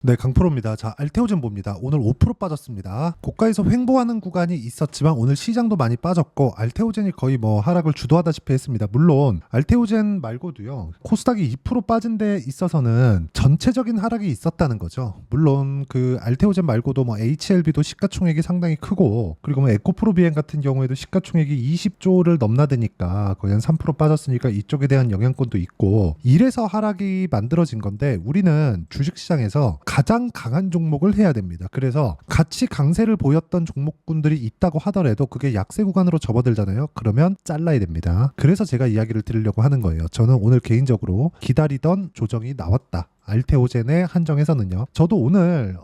네, 강프로입니다. 자, 알테오젠 봅니다. 오늘 5% 빠졌습니다. 고가에서 횡보하는 구간이 있었지만 오늘 시장도 많이 빠졌고 알테오젠이 거의 뭐 하락을 주도하다시피 했습니다. 물론 알테오젠 말고도요. 코스닥이 2% 빠진 데 있어서는 전체적인 하락이 있었다는 거죠. 물론 그 알테오젠 말고도 뭐 HLB도 시가총액이 상당히 크고 그리고 뭐 에코프로비엔 같은 경우에도 시가총액이 20조를 넘나드니까 거의 한 3% 빠졌으니까 이쪽에 대한 영향권도 있고 이래서 하락이 만들어진 건데 우리는 주식시장에서 가장 강한 종목을 해야 됩니다. 그래서 같이 강세를 보였던 종목군들이 있다고 하더라도 그게 약세 구간으로 접어들잖아요. 그러면 잘라야 됩니다. 그래서 제가 이야기를 드리려고 하는 거예요. 저는 오늘 개인적으로 기다리던 조정이 나왔다. 알테오젠에 한정해서는요. 저도 오늘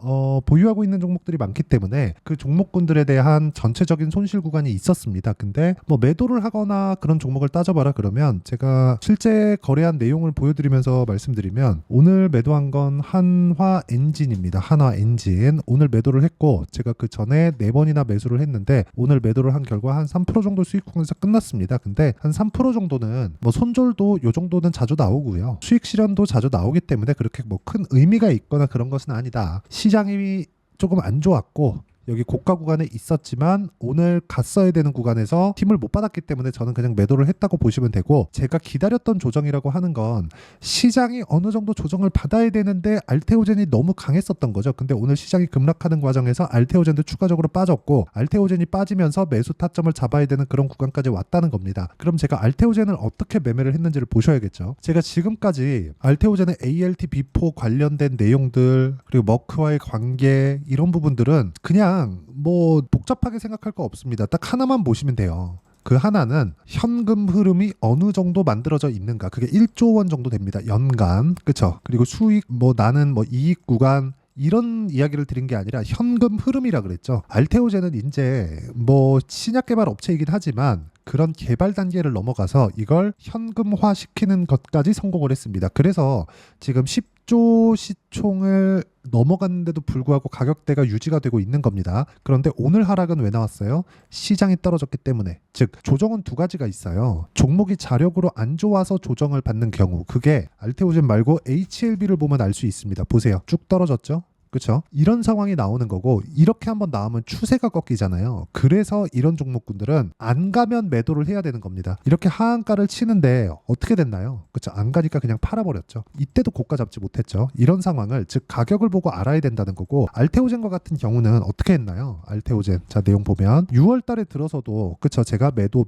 보유하고 있는 종목들이 많기 때문에 그 종목군들에 대한 전체적인 손실 구간이 있었습니다. 근데 뭐 매도를 하거나 그런 종목을 따져봐라 그러면 제가 실제 거래한 내용을 보여드리면서 말씀드리면 오늘 매도한 건 한화엔진입니다. 한화엔진 오늘 매도를 했고 제가 그 전에 4번이나 매수를 했는데 오늘 매도를 한 결과 한 3% 정도 수익 구간에서 끝났습니다. 근데 한 3% 정도는 뭐 손절도 요 정도는 자주 나오고요. 수익 실현도 자주 나오기 때문에 그렇게 뭐 큰 의미가 있거나 그런 것은 아니다. 시장이 조금 안 좋았고 여기 고가 구간에 있었지만 오늘 갔어야 되는 구간에서 힘을 못 받았기 때문에 저는 그냥 매도를 했다고 보시면 되고 제가 기다렸던 조정이라고 하는 건 시장이 어느 정도 조정을 받아야 되는데 알테오젠이 너무 강했었던 거죠. 근데 오늘 시장이 급락하는 과정에서 알테오젠도 추가적으로 빠졌고 알테오젠이 빠지면서 매수 타점을 잡아야 되는 그런 구간까지 왔다는 겁니다. 그럼 제가 알테오젠을 어떻게 매매를 했는지를 보셔야겠죠. 제가 지금까지 알테오젠의 ALT 비포 관련된 내용들 그리고 머크와의 관계 이런 부분들은 그냥 뭐 복잡하게 생각할 거 없습니다. 딱 하나만 보시면 돼요. 그 하나는 현금 흐름이 어느 정도 만들어져 있는가. 그게 1조 원 정도 됩니다. 연간. 그쵸? 그리고 수익 뭐 나는 뭐 이익 구간 이런 이야기를 드린 게 아니라 현금 흐름이라 그랬죠. 알테오젠은 이제 뭐 신약 개발 업체이긴 하지만 그런 개발 단계를 넘어가서 이걸 현금화 시키는 것까지 성공을 했습니다. 그래서 지금 10조 시총을 넘어갔는데도 불구하고 가격대가 유지가 되고 있는 겁니다. 그런데 오늘 하락은 왜 나왔어요? 시장이 떨어졌기 때문에. 즉 조정은 두 가지가 있어요. 종목이 자력으로 안 좋아서 조정을 받는 경우 그게 알테오젠 말고 HLB를 보면 알 수 있습니다. 보세요. 쭉 떨어졌죠? 그렇죠? 이런 상황이 나오는 거고 이렇게 한번 나오면 추세가 꺾이잖아요. 그래서 이런 종목군들은 안 가면 매도를 해야 되는 겁니다. 이렇게 하한가를 치는데 어떻게 됐나요? 그렇죠? 안 가니까 그냥 팔아버렸죠. 이때도 고가 잡지 못했죠. 이런 상황을 즉 가격을 보고 알아야 된다는 거고 알테오젠과 같은 경우는 어떻게 했나요? 알테오젠 자 내용 보면 6월 달에 들어서도 그렇죠? 제가 매도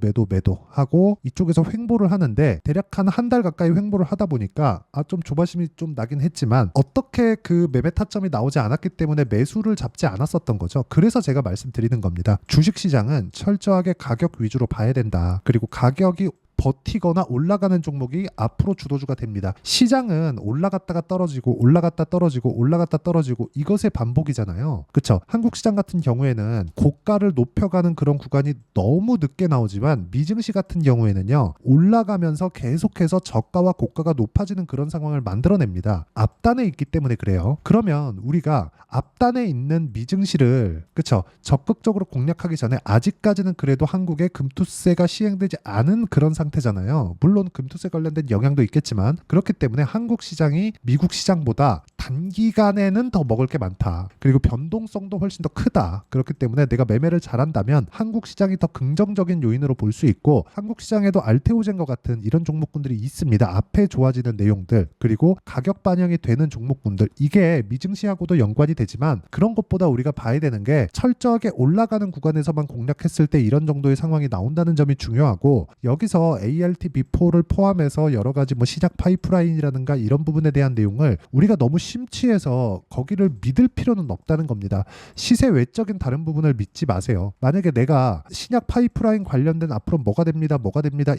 하고 이쪽에서 횡보를 하는데 대략 한 달 가까이 횡보를 하다 보니까 좀 조바심이 좀 나긴 했지만 어떻게 그 매매 타점이 나오지 않았기 때문에 매수를 잡지 않았었던 거죠. 그래서 제가 말씀드리는 겁니다. 주식시장은 철저하게 가격 위주로 봐야 된다. 그리고 가격이 버티거나 올라가는 종목이 앞으로 주도주가 됩니다. 시장은 올라갔다가 떨어지고 올라갔다 떨어지고 올라갔다 떨어지고 이것의 반복이잖아요. 그렇죠? 한국 시장 같은 경우에는 고가를 높여가는 그런 구간이 너무 늦게 나오지만 미증시 같은 경우에는요. 올라가면서 계속해서 저가와 고가가 높아지는 그런 상황을 만들어냅니다. 앞단에 있기 때문에 그래요. 그러면 우리가 앞단에 있는 미증시를 그렇죠? 적극적으로 공략하기 전에 아직까지는 그래도 한국에 금투세가 시행되지 않은 그런 상태잖아요. 물론 금투세 관련된 영향도 있겠지만 그렇기 때문에 한국 시장이 미국 시장보다 단기간에는 더 먹을 게 많다. 그리고 변동성도 훨씬 더 크다. 그렇기 때문에 내가 매매를 잘한다면 한국 시장이 더 긍정적인 요인으로 볼 수 있고 한국 시장에도 알테오젠과 같은 이런 종목군들이 있습니다. 앞에 좋아지는 내용들 그리고 가격 반영이 되는 종목군들 이게 미증시하고도 연관이 되지만 그런 것보다 우리가 봐야 되는 게 철저하게 올라가는 구간에서만 공략했을 때 이런 정도의 상황이 나온다는 점이 중요하고 여기서 ALT 비포를 포함해서 여러 가지 뭐 시작 파이프라인이라든가 이런 부분에 대한 내용을 우리가 너무 심취해서 거기를 믿을 필요는 없다는 겁니다. 시세 외적인 다른 부분을 믿지 마세요. 만약에 내가 신약 파이프라인 관련된 앞으로 뭐가 됩니다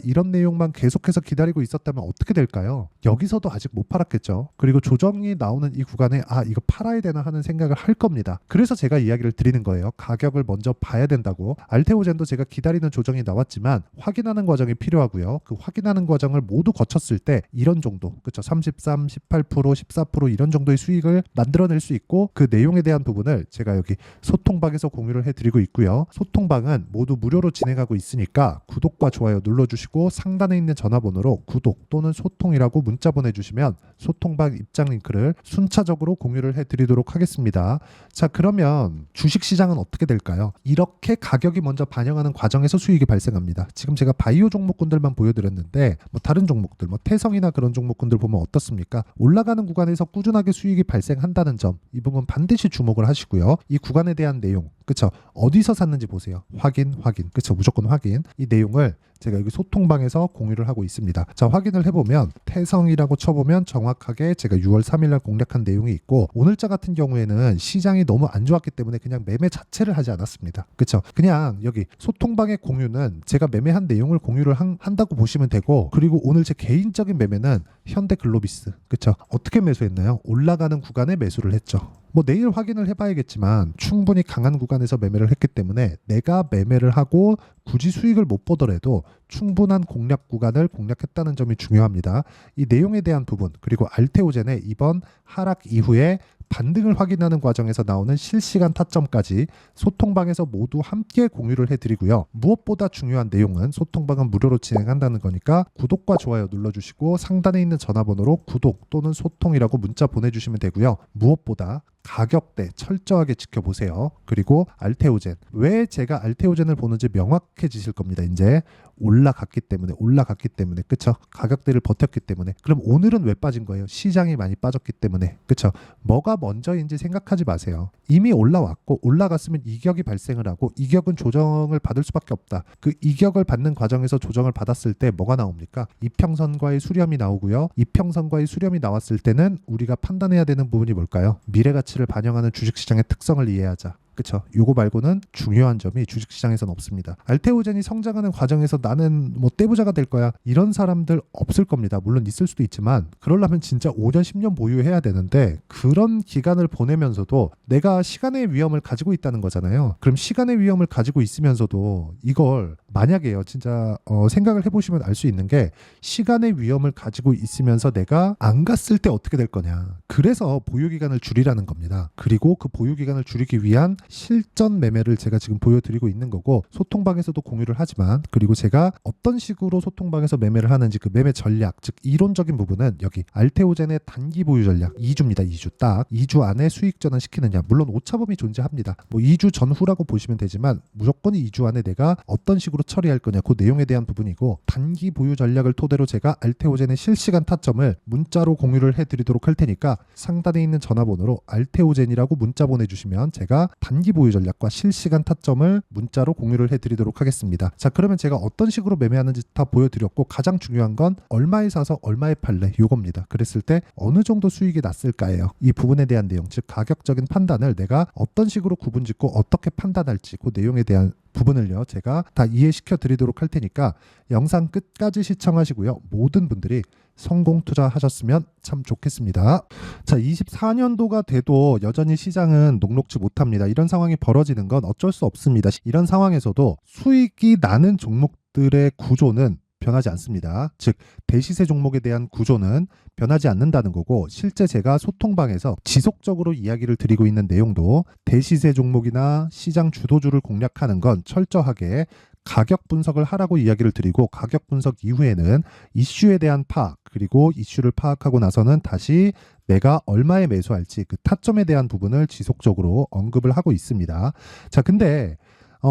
이런 내용만 계속해서 기다리고 있었다면 어떻게 될까요? 여기서도 아직 못 팔았겠죠. 그리고 조정이 나오는 이 구간에 이거 팔아야 되나 하는 생각을 할 겁니다. 그래서 제가 이야기를 드리는 거예요. 가격을 먼저 봐야 된다고. 알테오젠도 제가 기다리는 조정이 나왔지만 확인하는 과정이 필요하고 중요하고요. 그 확인하는 과정을 모두 거쳤을 때 이런 정도, 그쵸? 33, 18%, 14% 이런 정도의 수익을 만들어낼 수 있고, 그 내용에 대한 부분을 제가 여기 소통방에서 공유를 해드리고 있고요. 소통방은 모두 무료로 진행하고 있으니까 구독과 좋아요 눌러주시고 상단에 있는 전화번호로 구독 또는 소통이라고 문자 보내주시면 소통방 입장 링크를 순차적으로 공유를 해드리도록 하겠습니다. 자, 그러면 주식시장은 어떻게 될까요? 이렇게 가격이 먼저 반영하는 과정에서 수익이 발생합니다. 지금 제가 바이오 종목군들만 보여드렸는데 다른 종목들, 태성이나 그런 종목군들 보면 어떻습니까? 올라가는 구간에서 꾸준하게 수익이 발생한다는 점, 이 부분 반드시 주목을 하시고요. 이 구간에 대한 내용, 그쵸? 어디서 샀는지 보세요. 확인, 그쵸? 무조건 확인. 이 내용을 제가 여기 소통방에서 공유를 하고 있습니다. 자, 확인을 해보면 태성이라고 쳐보면 정확하게 제가 6월 3일날 공략한 내용이 있고, 오늘자 같은 경우에는 시장이 너무 안 좋았기 때문에 그냥 매매 자체를 하지 않았습니다. 그쵸? 그냥 여기 소통방의 공유는 제가 매매한 내용을 공유를 한다고 보시면 되고, 그리고 오늘 제 개인적인 매매는 현대글로비스, 그쵸? 어떻게 매수했나요? 올라가는 구간에 매수를 했죠. 내일 확인을 해봐야겠지만 충분히 강한 구간에서 매매를 했기 때문에 내가 매매를 하고 굳이 수익을 못 보더라도 충분한 공략 구간을 공략했다는 점이 중요합니다. 이 내용에 대한 부분, 그리고 알테오젠의 이번 하락 이후에 반등을 확인하는 과정에서 나오는 실시간 타점까지 소통방에서 모두 함께 공유를 해드리고요. 무엇보다 중요한 내용은 소통방은 무료로 진행한다는 거니까 구독과 좋아요 눌러주시고 상단에 있는 전화번호로 구독 또는 소통이라고 문자 보내주시면 되고요. 무엇보다 가격대 철저하게 지켜보세요. 그리고 알테오젠, 왜 제가 알테오젠을 보는지 명확해지실 겁니다. 이제 올라갔기 때문에 그쵸? 가격대를 버텼기 때문에. 그럼 오늘은 왜 빠진 거예요? 시장이 많이 빠졌기 때문에. 그쵸? 뭐가 먼저인지 생각하지 마세요. 이미 올라왔고 올라갔으면 이격이 발생을 하고, 이격은 조정을 받을 수밖에 없다. 그 이격을 받는 과정에서 조정을 받았을 때 뭐가 나옵니까? 이평선과의 수렴이 나오고요. 이평선과의 수렴이 나왔을 때는 우리가 판단해야 되는 부분이 뭘까요? 미래가치를 반영하는 주식시장의 특성을 이해하자. 그쵸? 요거 말고는 중요한 점이 주식시장에서는 없습니다. 알테오젠이 성장하는 과정에서 나는 떼부자가 될 거야, 이런 사람들 없을 겁니다. 물론 있을 수도 있지만 그러려면 진짜 5년 10년 보유해야 되는데, 그런 기간을 보내면서도 내가 시간의 위험을 가지고 있다는 거잖아요. 그럼 시간의 위험을 가지고 있으면서도 이걸 만약에요, 진짜 생각을 해보시면 알 수 있는 게, 시간의 위험을 가지고 있으면서 내가 안 갔을 때 어떻게 될 거냐. 그래서 보유기간을 줄이라는 겁니다. 그리고 그 보유기간을 줄이기 위한 실전 매매를 제가 지금 보여드리고 있는 거고, 소통방에서도 공유를 하지만, 그리고 제가 어떤 식으로 소통방에서 매매를 하는지 그 매매 전략, 즉 이론적인 부분은 여기 알테오젠의 단기 보유 전략 2주입니다. 2주 딱 2주 안에 수익 전환시키느냐. 물론 오차범위 존재합니다. 2주 전후라고 보시면 되지만 무조건 2주 안에 내가 어떤 식으로 처리할 거냐, 그 내용에 대한 부분이고, 단기 보유 전략을 토대로 제가 알테오젠의 실시간 타점을 문자로 공유를 해드리도록 할 테니까 상단에 있는 전화번호로 알테오젠이라고 문자 보내주시면 제가 단기 보유 전략과 실시간 타점을 문자로 공유를 해드리도록 하겠습니다. 자, 그러면 제가 어떤 식으로 매매하는지 다 보여드렸고, 가장 중요한 건 얼마에 사서 얼마에 팔래, 요겁니다. 그랬을 때 어느 정도 수익이 났을까예요. 이 부분에 대한 내용, 즉 가격적인 판단을 내가 어떤 식으로 구분짓고 어떻게 판단할지, 그 내용에 대한 부분을요 제가 다 이해시켜 드리도록 할 테니까 영상 끝까지 시청하시고요. 모든 분들이 성공 투자하셨으면 참 좋겠습니다. 자, 24년도가 돼도 여전히 시장은 녹록지 못합니다. 이런 상황이 벌어지는 건 어쩔 수 없습니다. 이런 상황에서도 수익이 나는 종목들의 구조는 변하지 않습니다. 즉 대시세 종목에 대한 구조는 변하지 않는다는 거고, 실제 제가 소통방에서 지속적으로 이야기를 드리고 있는 내용도 대시세 종목이나 시장 주도주를 공략하는 건 철저하게 가격 분석을 하라고 이야기를 드리고, 가격 분석 이후에는 이슈에 대한 파악, 그리고 이슈를 파악하고 나서는 다시 내가 얼마에 매수할지 그 타점에 대한 부분을 지속적으로 언급을 하고 있습니다. 자, 근데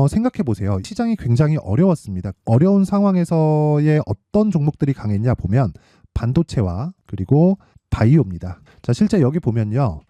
생각해 보세요. 시장이 굉장히 어려웠습니다. 어려운 상황에서의 어떤 종목들이 강했냐 보면 반도체와 그리고 바이오입니다. 자, 실제 여기 보면요.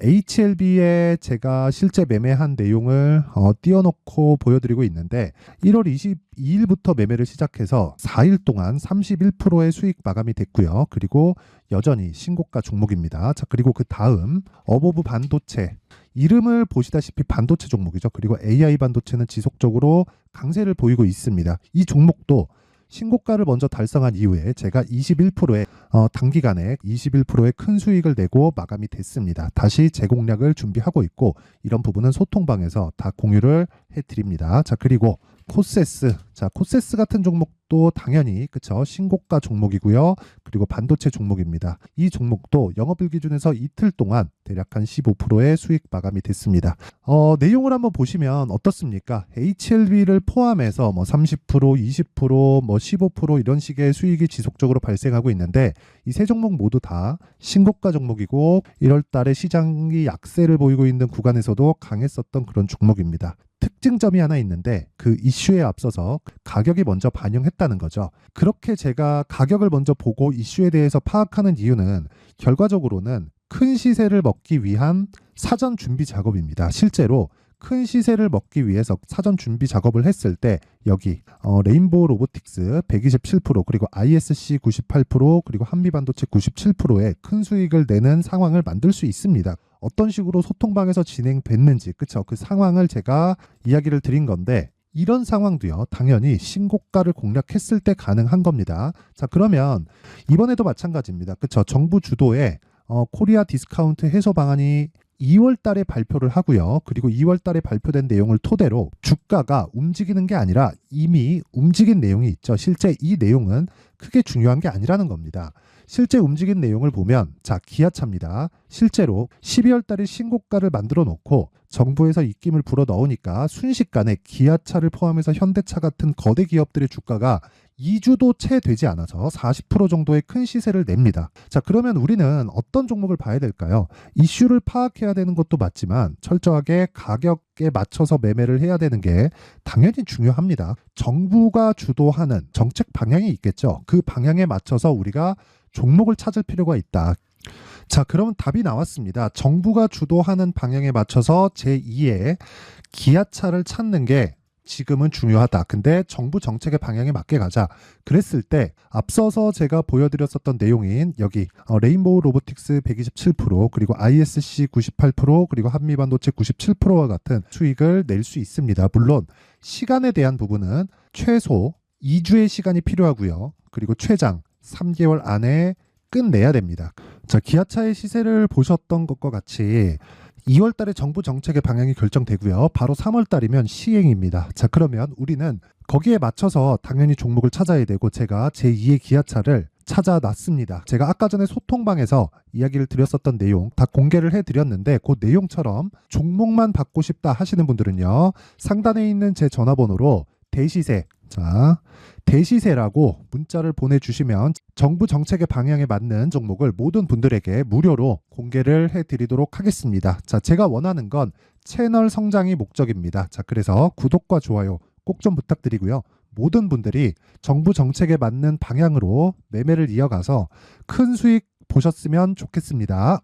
HLB에 제가 실제 매매한 내용을 띄워놓고 보여드리고 있는데, 1월 22일부터 매매를 시작해서 4일 동안 31%의 수익 마감이 됐고요. 그리고 여전히 신고가 종목입니다. 자, 그리고 그 다음 어보브 반도체, 이름을 보시다시피 반도체 종목이죠. 그리고 AI 반도체는 지속적으로 강세를 보이고 있습니다. 이 종목도 신고가를 먼저 달성한 이후에 제가 21%의 단기간에 21%의 큰 수익을 내고 마감이 됐습니다. 다시 재공략을 준비하고 있고, 이런 부분은 소통방에서 다 공유를 해드립니다. 자, 그리고 코세스, 자 코세스 같은 종목 종목도 당연히 그쵸 신고가 종목이고요. 그리고 반도체 종목입니다. 이 종목도 영업일 기준에서 이틀 동안 대략 한 15%의 수익 마감이 됐습니다. 내용을 한번 보시면 어떻습니까? HLB를 포함해서 뭐 30%, 20%, 뭐 15% 이런 식의 수익이 지속적으로 발생하고 있는데 이 세 종목 모두 다 신고가 종목이고 1월 달에 시장이 약세를 보이고 있는 구간에서도 강했었던 그런 종목입니다. 특징점이 하나 있는데 그 이슈에 앞서서 가격이 먼저 반영했다는 거죠. 그렇게 제가 가격을 먼저 보고 이슈에 대해서 파악하는 이유는 결과적으로는 큰 시세를 먹기 위한 사전 준비 작업입니다. 실제로 큰 시세를 먹기 위해서 사전 준비 작업을 했을 때 여기 레인보우 로보틱스 127% 그리고 ISC 98% 그리고 한미반도체 97%의 큰 수익을 내는 상황을 만들 수 있습니다. 어떤 식으로 소통방에서 진행됐는지 그쵸 그 상황을 제가 이야기를 드린 건데 이런 상황도요 당연히 신고가를 공략했을 때 가능한 겁니다. 자 그러면 이번에도 마찬가지입니다. 그쵸 정부 주도의 코리아 디스카운트 해소 방안이 2월 달에 발표를 하고요. 그리고 2월 달에 발표된 내용을 토대로 주가가 움직이는 게 아니라 이미 움직인 내용이 있죠. 실제 이 내용은 크게 중요한 게 아니라는 겁니다. 실제 움직인 내용을 보면 자 기아차입니다. 실제로 12월 달에 신고가를 만들어 놓고 정부에서 입김을 불어 넣으니까 순식간에 기아차를 포함해서 현대차 같은 거대 기업들의 주가가 2주도 채 되지 않아서 40% 정도의 큰 시세를 냅니다. 자, 그러면 우리는 어떤 종목을 봐야 될까요? 이슈를 파악해야 되는 것도 맞지만 철저하게 가격에 맞춰서 매매를 해야 되는 게 당연히 중요합니다. 정부가 주도하는 정책 방향이 있겠죠. 그 방향에 맞춰서 우리가 종목을 찾을 필요가 있다. 자, 그러면 답이 나왔습니다. 정부가 주도하는 방향에 맞춰서 제2의 기아차를 찾는 게 지금은 중요하다. 근데 정부 정책의 방향에 맞게 가자. 그랬을 때 앞서서 제가 보여드렸었던 내용인 여기 레인보우 로보틱스 127% 그리고 ISC 98% 그리고 한미반도체 97%와 같은 수익을 낼 수 있습니다. 물론 시간에 대한 부분은 최소 2주의 시간이 필요하고요. 그리고 최장 3개월 안에 끝내야 됩니다. 자, 기아차의 시세를 보셨던 것과 같이 2월 달에 정부 정책의 방향이 결정되고요. 바로 3월 달이면 시행입니다. 자, 그러면 우리는 거기에 맞춰서 당연히 종목을 찾아야 되고 제가 제2의 기아차를 찾아놨습니다. 제가 아까 전에 소통방에서 이야기를 드렸었던 내용 다 공개를 해드렸는데 그 내용처럼 종목만 받고 싶다 하시는 분들은요. 상단에 있는 제 전화번호로 대시세 자 대시세라고 문자를 보내주시면 정부 정책의 방향에 맞는 종목을 모든 분들에게 무료로 공개를 해드리도록 하겠습니다. 자, 제가 원하는 건 채널 성장이 목적입니다. 자, 그래서 구독과 좋아요 꼭 좀 부탁드리고요. 모든 분들이 정부 정책에 맞는 방향으로 매매를 이어가서 큰 수익 보셨으면 좋겠습니다.